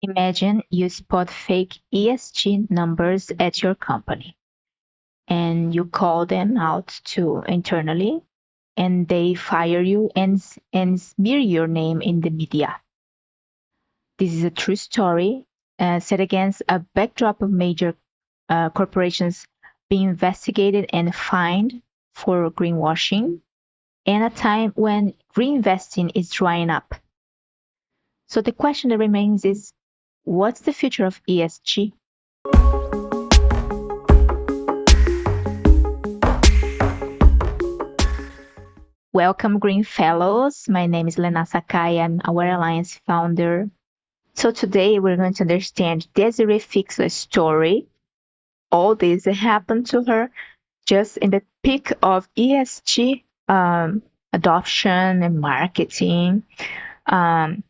Imagine you spot fake ESG numbers at your company and you call them out to internally and they fire you and smear your name in the media. This is a true story set against a backdrop of major corporations being investigated and fined for greenwashing and a time when reinvesting is drying up. So the question that remains is, what's the future of ESG? Welcome, Green Fellows. My name is Lenah Sakai. I'm our Alliance founder. So today we're going to understand Desiree Fixler's story. All this happened to her just in the peak of ESG adoption and marketing. And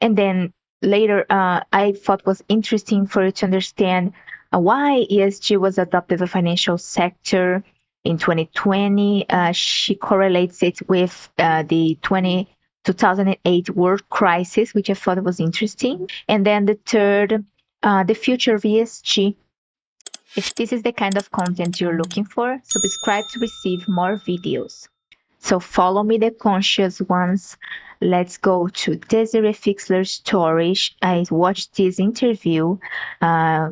then later, I thought was interesting for you to understand why ESG was adopted in the financial sector in 2020. She correlates it with the 2008 world crisis, which I thought was interesting. And then the third, the future of ESG. If this is the kind of content you're looking for, subscribe to receive more videos. So follow me, the conscious ones. Let's go to Desiree Fixler's story. I watched this interview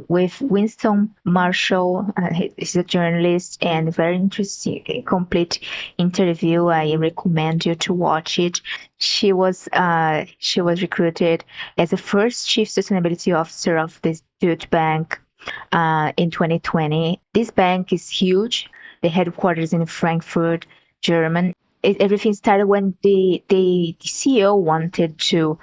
with Winston Marshall. He's a journalist and very interesting, complete interview. I recommend you to watch it. She was recruited as the first chief sustainability officer of this Deutsche Bank in 2020. This bank is huge. The headquarters in Frankfurt, German. Everything started when the CEO wanted to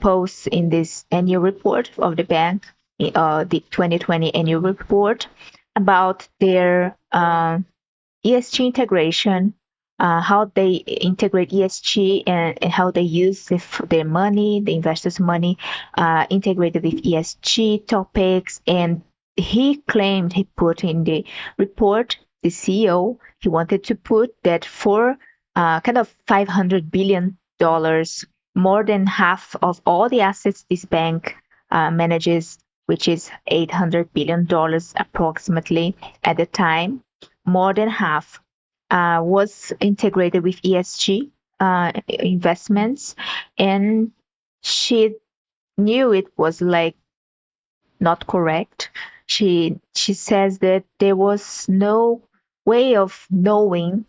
post in this annual report of the bank, the 2020 annual report, about their ESG integration, how they integrate ESG and how they use their money, the investors' money, integrated with ESG topics. And he claimed, he put in the report, the CEO, he wanted to put that for kind of $500 billion, more than half of all the assets this bank manages, which is $800 billion approximately at the time, more than half was integrated with ESG investments. And she knew it was like not correct. She says that there was no way of knowing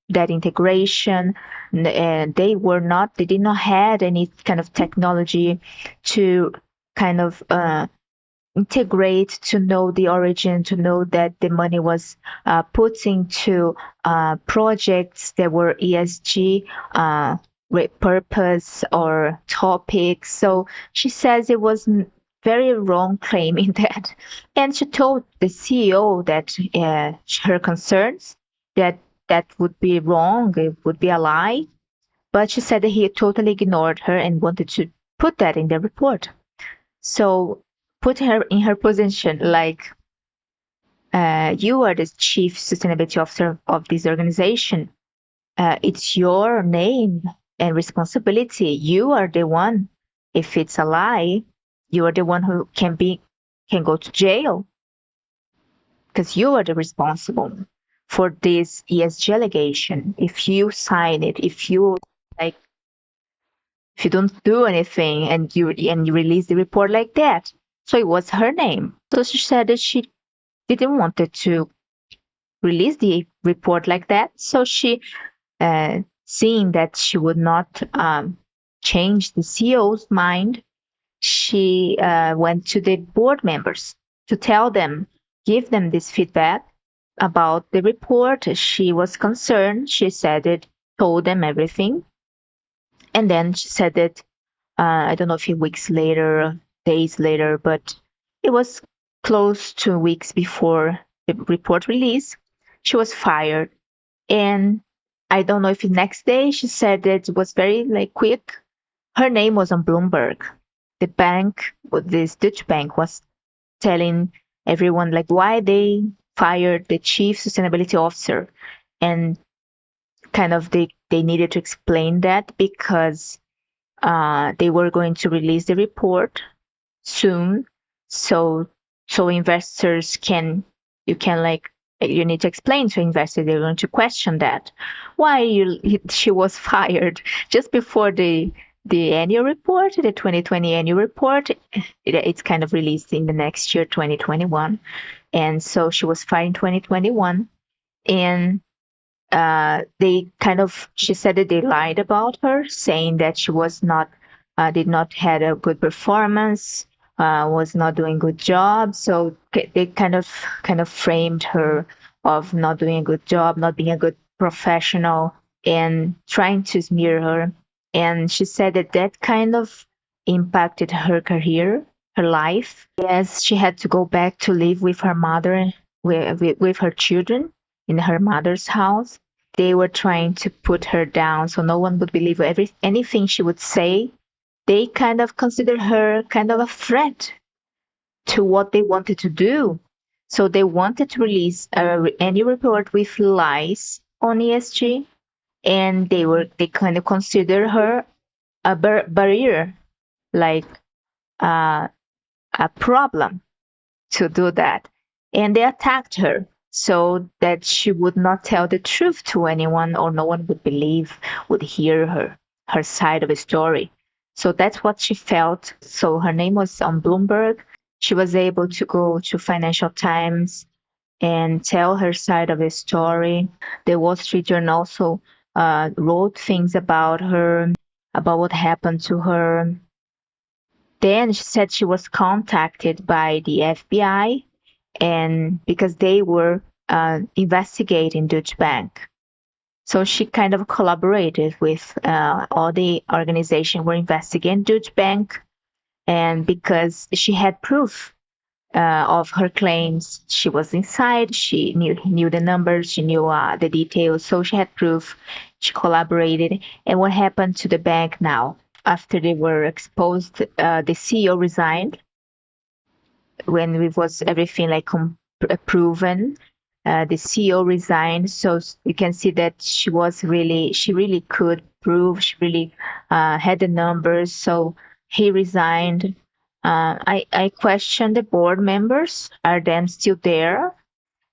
that integration. They did not have any kind of technology to kind of integrate, to know the origin, to know that the money was put into projects that were ESG purpose or topics. So she says it was very wrong claiming that. And she told the CEO that her concerns, that would be wrong, it would be a lie. But she said that he totally ignored her and wanted to put that in the report. So put her in her position, like you are the chief sustainability officer of this organization. It's your name and responsibility. You are the one. If it's a lie, you are the one who can go to jail because you are the responsible for this ESG allegation. If you sign it, if you don't do anything and you release the report like that. So it was her name. So she said that she didn't want to release the report like that. So she, seeing that she would not change the CEO's mind, she went to the board members to tell them, give them this feedback about the report. She was concerned. She said it, told them everything. And then she said that, I don't know if weeks later, days later, but it was close to weeks before the report release, she was fired. And I don't know if the next day she said that it was very quick. Her name was on Bloomberg. The bank, this Deutsche Bank, was telling everyone why they fired the chief sustainability officer. And kind of they needed to explain that because they were going to release the report soon. So investors can you need to explain to investors they're going to question that why she was fired just before the annual report, the 2020 annual report. It's kind of released in the next year, 2021, and so she was fired in 2021, and she said that they lied about her, saying that she was not, did not had a good performance, was not doing good job. So they kind of framed her of not doing a good job, not being a good professional, and trying to smear her. And she said that that kind of impacted her career, her life. Yes, she had to go back to live with her mother, with her children in her mother's house. They were trying to put her down so no one would believe anything she would say. They kind of considered her kind of a threat to what they wanted to do. So they wanted to release any report with lies on ESG, and they kind of consider her a barrier, like uh, a problem to do that. And they attacked her so that she would not tell the truth to anyone, or no one would believe, would hear her side of the story. So that's what she felt. So her name was on Bloomberg. She was able to go to Financial Times and tell her side of the story. The Wall Street Journal also wrote things about her, about what happened to her. Then she said she was contacted by the FBI, and because they were investigating Deutsche Bank. So she kind of collaborated with all the organization were investigating Deutsche Bank, and because she had proof of her claims, she was inside. She knew the numbers, she knew the details, so she had proof. She collaborated. And what happened to the bank now? After they were exposed, the CEO resigned when it was everything like proven. The CEO resigned, so you can see that she really could prove, she really had the numbers. So he resigned. I question the board members. Are them still there?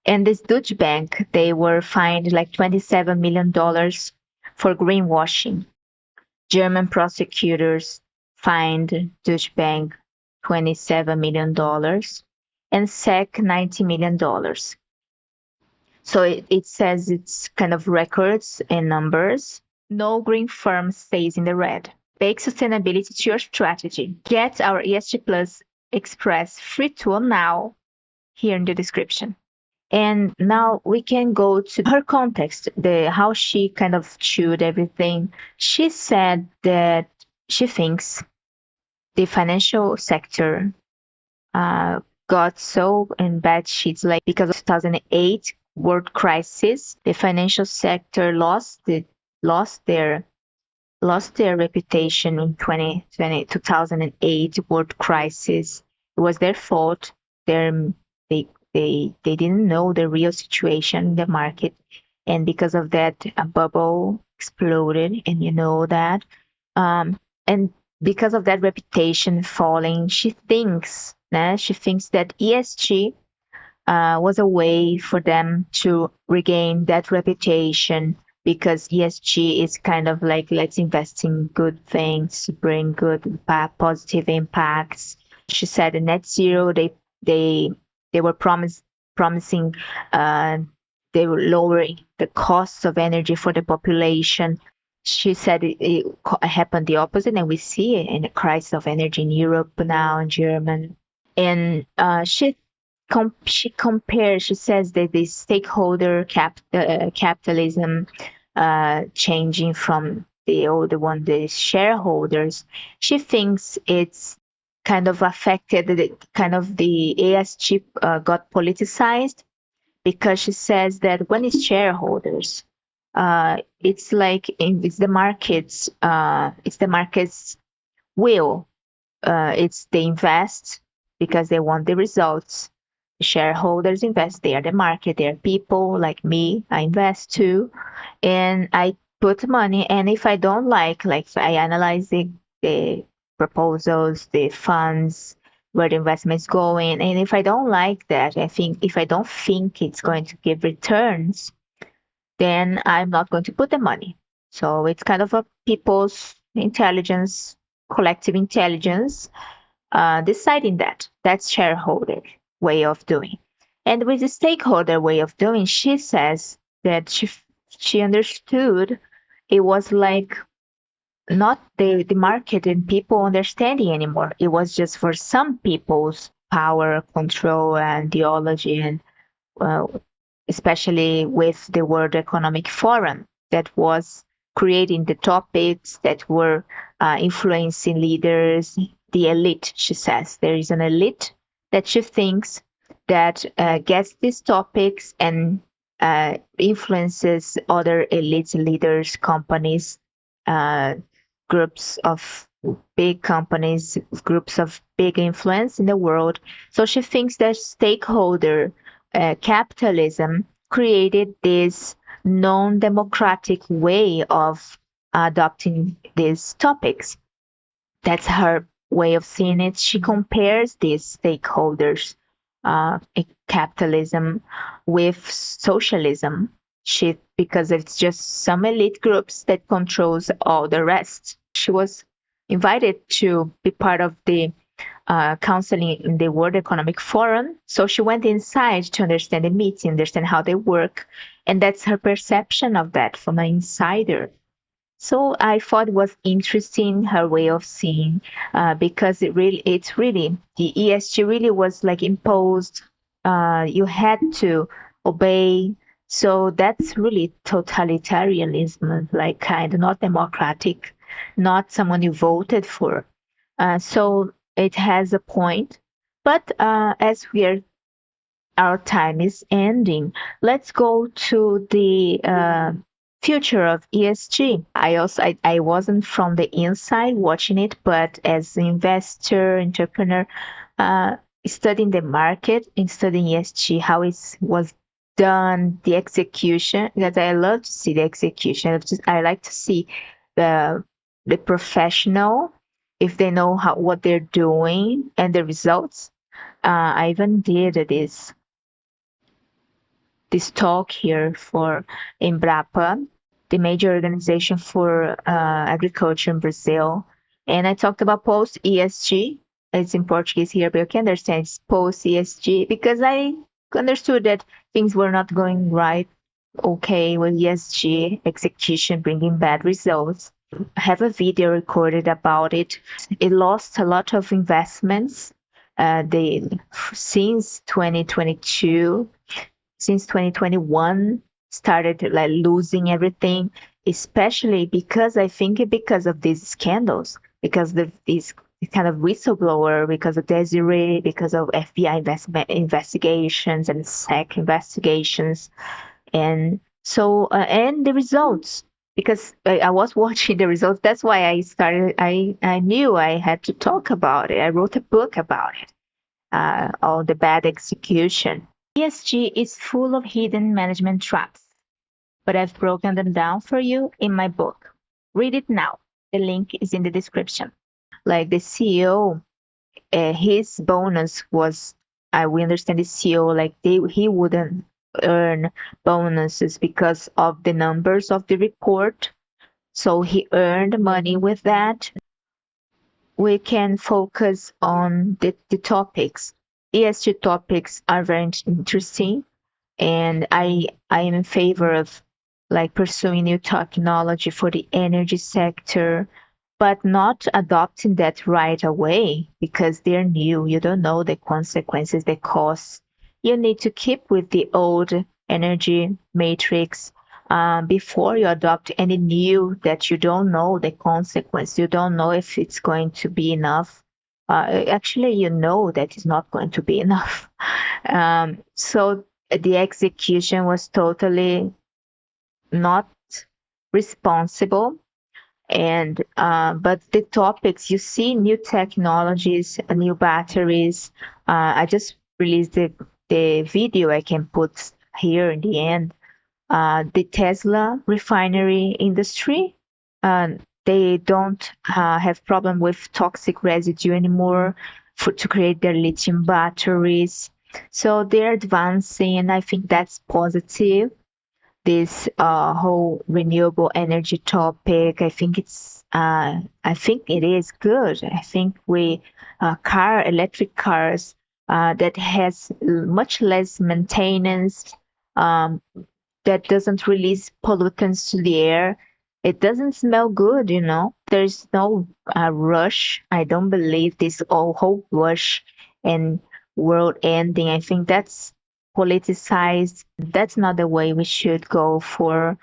And this Deutsche Bank, they were fined like $27 million for greenwashing. German prosecutors fined Deutsche Bank $27 million and SEC $90 million. So it says it's kind of records and numbers. No green firm stays in the red. Bake sustainability to your strategy. Get our ESG Plus Express free tool now here in the description. And now we can go to her context, how she kind of chewed everything. She said that she thinks the financial sector got so in bad sheets, like because of 2008 world crisis, the financial sector lost their reputation in 2008 world crisis. It was their fault. They they didn't know the real situation in the market, and because of that, a bubble exploded, and you know that. And because of that reputation falling, she thinks that ESG was a way for them to regain that reputation, because ESG is kind of like, let's invest in good things to bring good positive impacts. She said in net zero, they were promising they were lowering the costs of energy for the population. She said it happened the opposite, and we see it in the crisis of energy in Europe now, in Germany. And she compares, she says that the stakeholder capitalism changing from the older one, the shareholders, she thinks it's kind of affected, the ESG got politicized, because she says that when it's shareholders, it's like it's the market's will. It's they invest because they want the results. The shareholders invest. They are the market. They are people like me. I invest too, and I put money. And if I don't like I analyze the proposals, the funds, where the investment is going. And if I don't like that, if I don't think it's going to give returns, then I'm not going to put the money. So it's kind of a people's intelligence, collective intelligence, deciding that. That's shareholder way of doing. And with the stakeholder way of doing, she says that she understood it was like not the market and people understanding anymore. It was just for some people's power, control, and ideology, and uh, especially with the World Economic Forum that was creating the topics that were influencing leaders, the elite, she says. There is an elite that she thinks that gets these topics and influences other elites, leaders, companies, uh, groups of big companies, groups of big influence in the world. So she thinks that stakeholder capitalism created this non-democratic way of adopting these topics. That's her way of seeing it. She compares these stakeholders, capitalism, with socialism. Because it's just some elite groups that controls all the rest. She was invited to be part of the counseling in the World Economic Forum. So she went inside to understand the meeting, understand how they work. And that's her perception of that from an insider. So I thought it was interesting her way of seeing, because it's really the ESG really was like imposed. You had to obey. So that's really totalitarianism, like kind of not democratic, not someone you voted for. So it has a point. But as our time is ending, let's go to the future of ESG. I wasn't from the inside watching it, but as an investor, entrepreneur, uh, studying the market and studying ESG, how it was done, the execution, because I love to see the execution. I like to see the the professional, if they know what they're doing and the results. I even did this talk here for Embrapa, the major organization for agriculture in Brazil. And I talked about post ESG. It's in Portuguese here, but you can understand it's post ESG because I understood that things were not going right, okay, with ESG execution bringing bad results. I have a video recorded about it. It lost a lot of investments. They since 2022 since 2021 started like losing everything, especially because I think because of these scandals, because of these kind of whistleblower, because of Desiree, because of FBI investigations and SEC investigations, and so and the results. Because I was watching the results, that's why I started. I knew I had to talk about it. I wrote a book about it, all the bad execution. ESG is full of hidden management traps, but I've broken them down for you in my book. Read it now. The link is in the description. Like the CEO, his bonus was, we understand the CEO, like he wouldn't earn bonuses because of the numbers of the report. So he earned money with that. We can focus on the topics. ESG topics are very interesting, and I am in favor of like pursuing new technology for the energy sector, but not adopting that right away because they're new. You don't know the consequences, the costs. You need to keep with the old energy matrix before you adopt any new that you don't know the consequence. You don't know if it's going to be enough. Actually, you know that it's not going to be enough. So the execution was totally not responsible. And but the topics, you see new technologies, new batteries. I just released the video I can put here in the end. The Tesla refinery industry, uh, they don't have problem with toxic residue anymore. to create their lithium batteries. So they're advancing. I think that's positive. This whole renewable energy topic, I think it is good. I think electric cars that has much less maintenance, um, that doesn't release pollutants to the air. It doesn't smell good, you know. There's no rush. I don't believe this whole rush and world ending. I think that's politicized. That's not the way we should go for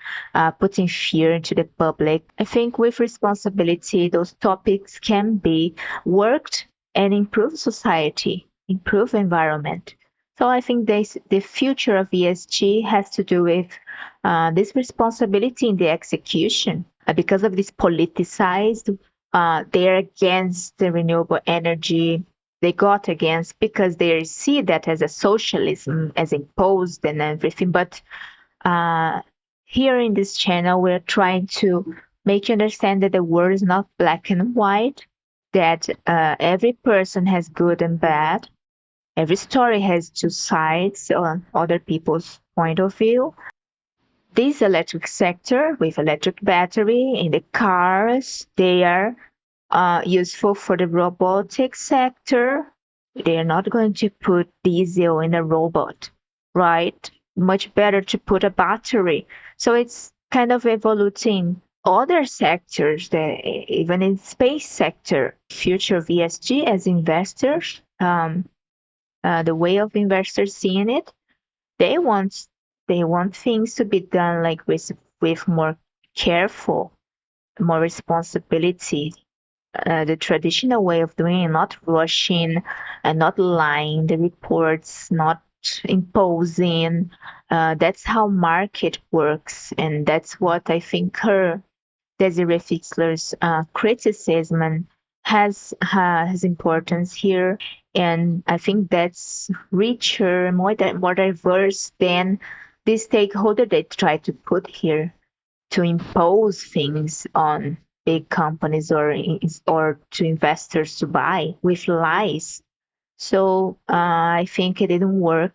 putting fear into the public. I think with responsibility, those topics can be worked and improve society, improve environment. So I think the future of ESG has to do with this responsibility in the execution. Because of this politicized, they're against the renewable energy. They got against because they see that as a socialism, as imposed and everything. But uh, here in this channel, we're trying to make you understand that the world is not black and white, that every person has good and bad. Every story has two sides on other people's point of view. This electric sector with electric battery in the cars, they are useful for the robotic sector. They are not going to put diesel in a robot, right? Much better to put a battery. So it's kind of evolving other sectors, even in space sector, future of ESG as investors, the way of investors seeing it, they want they want things to be done like with more careful, more responsibility. The traditional way of doing it, not rushing and not lying, the reports, not imposing. That's how market works, and that's what I think her Desiree Fixler's criticism has importance here, and I think that's richer, more diverse than the stakeholder they try to put here to impose things on big companies or to investors to buy with lies. So I think it didn't work,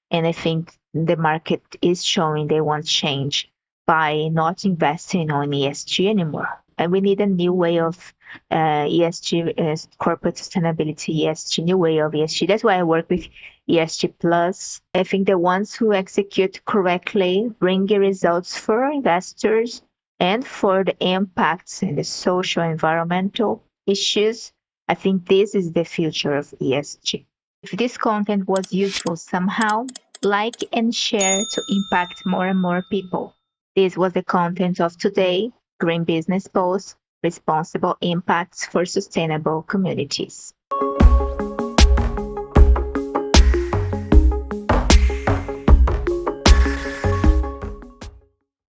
and I think the market is showing they want change by not investing on ESG anymore. And we need a new way of ESG, corporate sustainability, ESG, new way of ESG. That's why I work with ESG Plus. I think the ones who execute correctly bring results for investors and for the impacts in the social environmental issues. I think this is the future of ESG. If this content was useful somehow, like and share to impact more and more people. This was the content of today, Green Business Post, Responsible Impacts for Sustainable Communities.